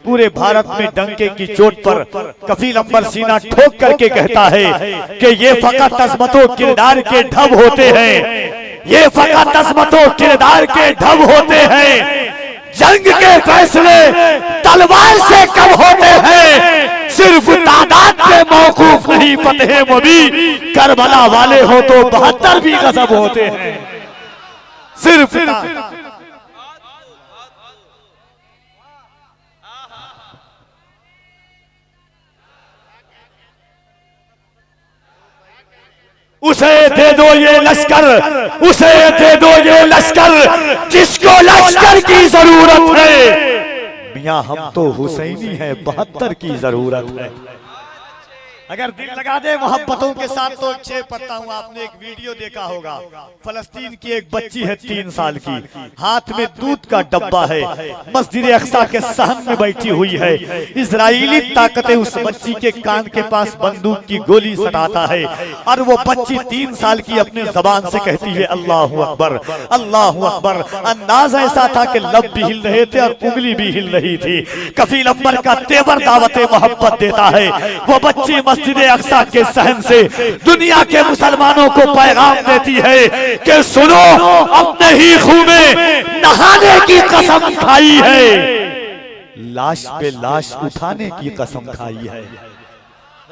पूरे भारत में डंके की चोट पर कफील अंबर सीना ठोक करके कहता है कि ये फकत अज़मतों किरदार के ढब होते हैं, ये फकत अज़मतों किरदार के ढब होते हैं, जंग के फैसले तलवार से कम होते हैं, सिर्फ तादाद पे मौकूफ नहीं फतेह मुबीन, करबला वाले हो तो 72 भी गजब होते हैं, सिर्फ उसे दे दो ये लश्कर, उसे दे दो ये लश्कर जिसको लश्कर की जरूरत है। मियां हम तो हुसैनी है, 72 की जरूरत है। अगर दिल लगा दे मोहब्बतों के साथ तो अच्छे पढ़ता हूँ। आपने एक वीडियो देखा होगा, फलस्तीन की एक बच्ची है 3 साल की, हाथ में दूध का डब्बा है, मस्जिद अक्सा के सहन में बैठी हुई है। इजराइली ताकतें उस बच्ची के कान के पास बंदूक की गोली सटाता है और वो बच्ची 3 साल की अपने जबान से कहती है अल्लाहु अकबर, अल्लाहु अकबर। अंदाज ऐसा था कि लब भी हिल रहे थे और उंगली भी हिल रही थी। कफील अंबर का तेवर दावत मोहब्बत देता है। वो बच्ची मस्जिद अक्सा के सहन से दुनिया के मुसलमानों को पैगाम देती है कि सुनो, अपने ही खून में नहाने की कसम खाई है, लाश पे लाश उठाने की कसम खाई है।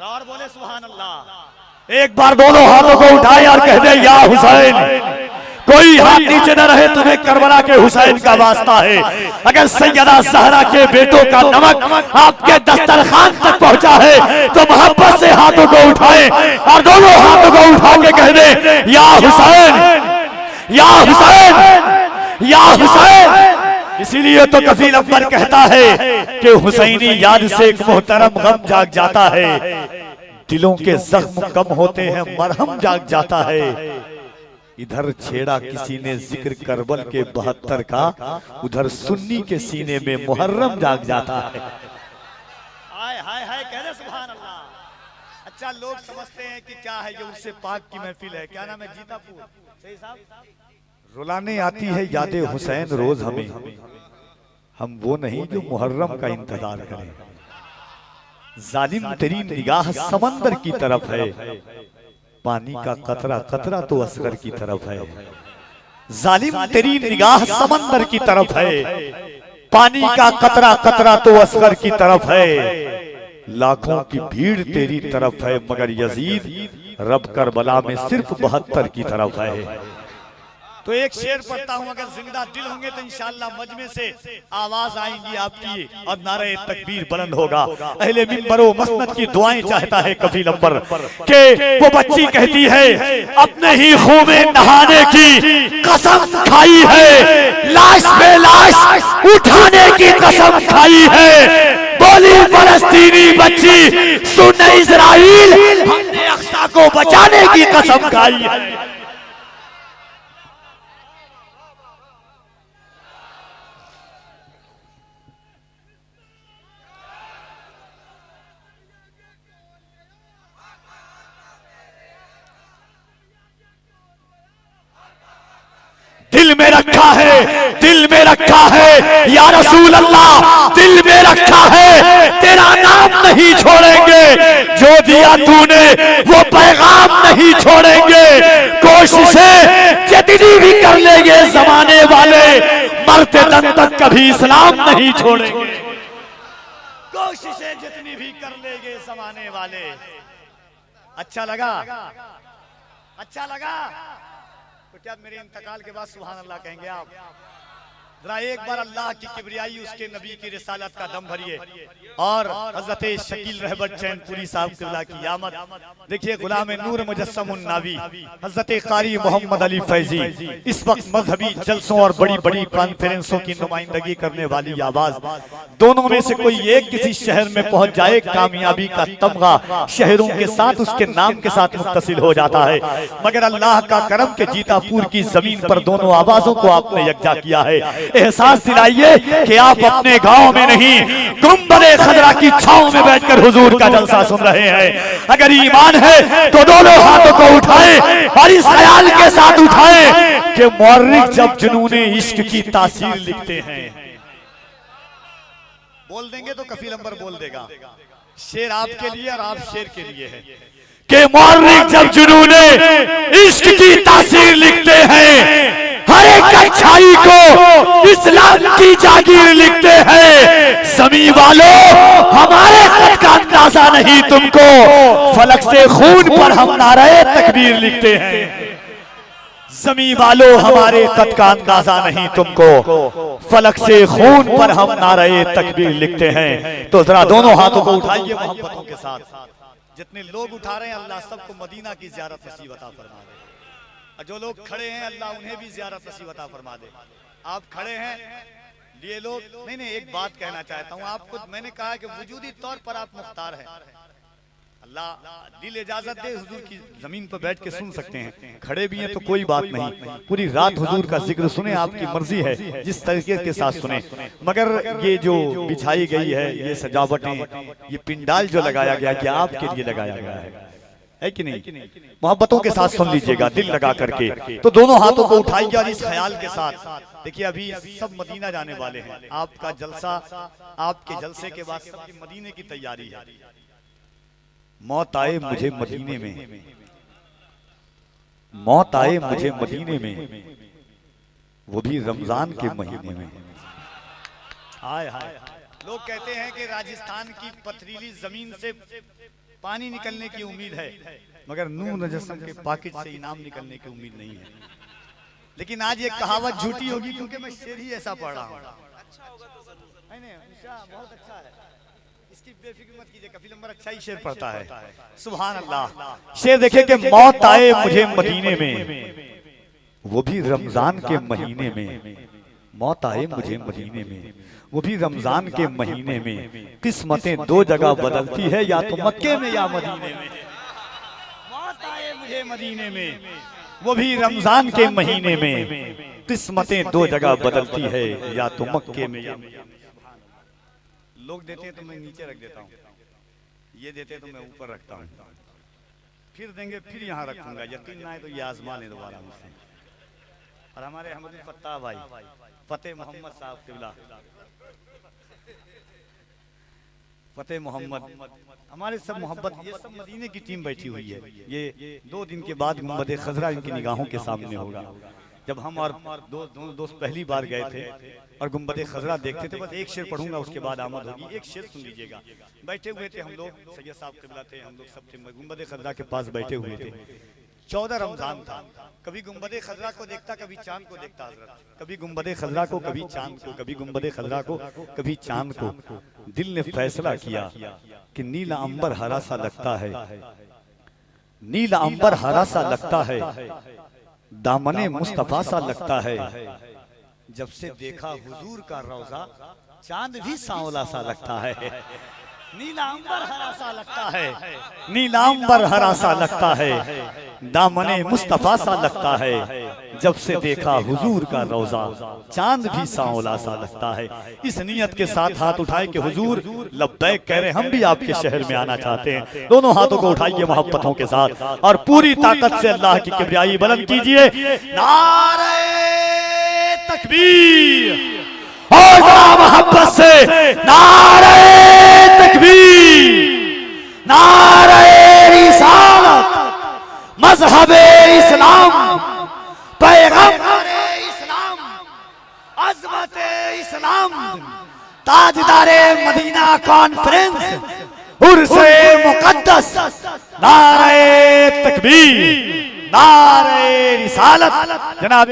और बोले सुभान अल्लाह। एक बार दोनों हाथों को उठाए और कह दे या हुसैन। कोई हाथ नीचे न रहे, तुम्हें करबला के हुसैन का वास्ता है। अगर सैयदा ज़हरा के बेटों का नमक आपके दस्तरखान तक पहुंचा है तो मोहब्बत से हाथों को उठाएं और दोनों हाथों को उठा के कह दे या हुसैन, या हुसैन, या हुसैन। इसीलिए तो कफील अंबर कहता है कि हुसैनी याद से एक मोहतरम गम जाग जाता है, दिलों के जख्म कम होते हैं, मरहम जाग जाता है। इधर छेड़ा किसी ने जिक्र करबल के 72 का, उधर सुन्नी के सीने में मुहर्रम जाग जाता है। हाय हाय हाय कह रहे सुभान अल्लाह। अच्छा, लोग समझते हैं कि क्या है ये उर्से पाक की महफिल है। क्या नाम है? जीतापुर। सही साहब। रुलाने आती है यादे हुसैन रोज हमें, हम वो नहीं जो मुहर्रम का इंतजार करें। जालिम तेरी निगाह समंदर की तरफ है, पानी का कतरा कतरा तो असगर की तरफ है। जालिम तेरी निगाह समंदर की तरफ है, पानी का कतरा कतरा तो असगर की तरफ है। लाखों की भीड़ तेरी तरफ है, मगर यजीद रब करबला में सिर्फ 72 की तरफ है। तो एक शेर पढ़ता हूं, अगर जिंदा दिल होंगे तो इंशाअल्लाह मजमे से आवाज आएंगी आपकी और नारे तकबीर बुलंद होगा। अहले मिंबरो मसनद की दुआएं चाहता है कफील अंबर के वो बच्ची कहती है अपने ही खून में नहाने की कसम खाई है, लाश पे लाश उठाने की कसम खाई है। बोली फलस्तीनी बच्ची, सुन इजराइल, हमने अक्सा को बचाने की कसम खाई है। दिल में रखा है, दिल में रखा है या रसूल अल्लाह, दिल में रखा है, तेरा नाम नहीं छोड़ेंगे, जो दिया तूने वो पैगाम नहीं छोड़ेंगे। कोशिशें जितनी भी कर लेंगे जमाने वाले, मरते दम तक कभी इस्लाम नहीं छोड़ेंगे। कोशिशें जितनी भी कर लेंगे जमाने वाले। अच्छा लगा? अच्छा लगा? तो क्या मेरे इंतकाल के बाद सुभान अल्लाह कहेंगे आप? जरा एक बार अल्लाह की किबरियाई, उसके नबी की रिसालत का दम भरिए और हजरत शकील रहबर चैनपुरी साहब किबला की आमद देखिए। गुलाम नूर मुजस्सम नावी हजरत कारी मोहम्मद अली फैजी इस वक्त मजहबी जलसों और बड़ी बड़ी कॉन्फ्रेंसों की नुमाइंदगी करने वाली आवाज, दोनों में से कोई एक किसी शहर में पहुंच जाए, कामयाबी का तमगा शहरों के साथ उसके नाम के साथ मुत्तसिल हो जाता है। मगर अल्लाह का करम के जीतापुर की जमीन पर दोनों आवाजों को आपने यकजा किया है। एहसास दिलाइए कि आप अपने गांव में नहीं, गुंबदे खजरा की छांव में बैठकर हुजूर का जलसा सुन रहे हैं। अगर ईमान है तो दोनों हाथों को उठाएं और इस ख्याल के साथ उठाएं कि मुअर्रिख जब जुनूने इश्क की तासीर लिखते हैं बोल देंगे तो कफील अंबर बोल देगा। शेर आपके लिए और आप शेर के लिए है कि मौलिक जब जुनूने इश्क की तासीर लिखते हैं, हर एक अच्छाई को इस्लाम की जागीर लिखते हैं। ज़मीं वालों हमारे खत का अंदाजा नहीं तुमको, फलक से खून पर हम नारे तकबीर लिखते हैं। ज़मीं वालों हमारे खत का अंदाजा नहीं तुमको, फलक से खून पर हम नारे तकबीर लिखते हैं। तो जरा दोनों हाथों को उठाइए मोहब्बतों के साथ। जितने लोग उठा रहे हैं अल्लाह सबको मदीना की ज़ियारत नसीब अता फरमा दे, और जो लोग खड़े हैं अल्लाह उन्हें भी ज़ियारत नसीब अता फरमा दे। आप खड़े हैं ये लोग, नहीं एक बात कहना चाहता हूँ आपको। मैंने कहा कि वजूदी तौर पर आप मुख्तार हैं, अल्लाह दिल इजाजत दे हुजूर की जमीन पर बैठ के सुन सकते हैं। खड़े भी हैं तो कोई बात नहीं, पूरी रात हुजूर का जिक्र सुने, आपकी मर्जी है जिस तरीके के साथ सुने। मगर ये जो बिछाई गई है ये सजावटें, ये पिंडाल जो लगाया गया कि आपके लिए लगाया गया है कि नहीं? मोहब्बतों के साथ सुन लीजिएगा दिल लगा करके। तो दोनों हाथों को उठाइए और इस ख्याल के साथ देखिए अभी सब मदीना जाने वाले हैं। आपका जलसा, आपके जलसे के बाद सबकी मदीने की तैयारी है। मौत आए मुझे मदीने में, मौत आए मुझे मदीने में, वो भी रमजान के महीने में। हाय हाय। लोग कहते हैं कि राजस्थान की पथरीली जमीन से पानी निकलने की उम्मीद है, मगर नूर नजस्म के पाकिट से इनाम निकलने की उम्मीद नहीं है। लेकिन आज ये कहावत झूठी होगी क्योंकि मैं शेर ही ऐसा पढ़ रहा हूँ। बहुत अच्छा है, इसकी बेफिक्र मत कीजिए, कफील अंबर अच्छा ही शेर पढ़ता है। सुभान अल्लाह। शेर देखे कि मौत आए मुझे मदीने में, वो भी रमजान के महीने में। मौत आए मुझे मदीने में, वो भी रमजान के महीने में। किस्मतें दो जगह बदलती है, या तो मक्के में या मदीने में। मौत आए मुझे मदीने में, वो भी रमजान के महीने में। किस्मतें दो जगह बदलती है, या तो मक्के में या लोग देते हैं तो मैं नीचे रख देता हूँ, ये देते हैं तो मैं ऊपर रखता हूँ, फिर देंगे फिर यहाँ रखूंगा। यकीन ना है तो ये आजमा ले दोबारा मुझसे। और हमारे अहमद फत्ताह भाई फतेह मोहम्मद साहब किबला, फतेह मोहम्मद हमारे सब मोहब्बत, ये सब मदीने की टीम बैठी हुई है। ये 2 दिन के बाद गुंबद खजरा इनकी निगाहों के सामने होगा। जब हम और दोस्त पहली बार गए थे और गुंबद खजरा देखते थे, बस एक शेर पढ़ूंगा उसके बाद आमद होगी। एक शेर सुन लीजिएगा। बैठे हुए थे हम लोग, सैयद साहब किबला थे, हम लोग सब थे गुंबद खजरा के पास बैठे हुए थे। 14 रमजान था। कभी गुंबद खजरा को देखता, कभी चांद को देखता हजरत, कभी गुंबद खजरा को, कभी चांद को, कभी गुंबद खजरा को, कभी चांद को। दिल ने फैसला किया कि नीला अंबर हरा सा लगता है, नीला अंबर हरा सा लगता है, दामने मुस्तफा सा लगता है। जब से देखा हुजूर का रोजा, चांद भी सांवला सा लगता है। नीला अंबर हरा सा लगता है, नीला अंबर हरा सा लगता है, दामने मुस्तफा सा लगता है। जब से देखा हुजूर का रोजा, चांद भी सांवला सा लगता है। इस नियत के साथ हाथ उठाए कि हुजूर लब्बैक कह रहे, हम भी आपके शहर में आना चाहते हैं। दोनों हाथों को उठाइए मोहब्बतों के साथ और पूरी ताकत से अल्लाह की किबरियाई बुलंद कीजिए। नारे तकबीर, और मोहब्बत से नारे तकबीर, नारे रिसालत, मज़हबे इस्लाम, पैगम्बरे इस्लाम, अज़मते इस्लाम, ताजदारे मदीना कॉन्फ्रेंस, उर्से मुक़द्दस, नारे तकबीर, नारे रिसालत। जनाब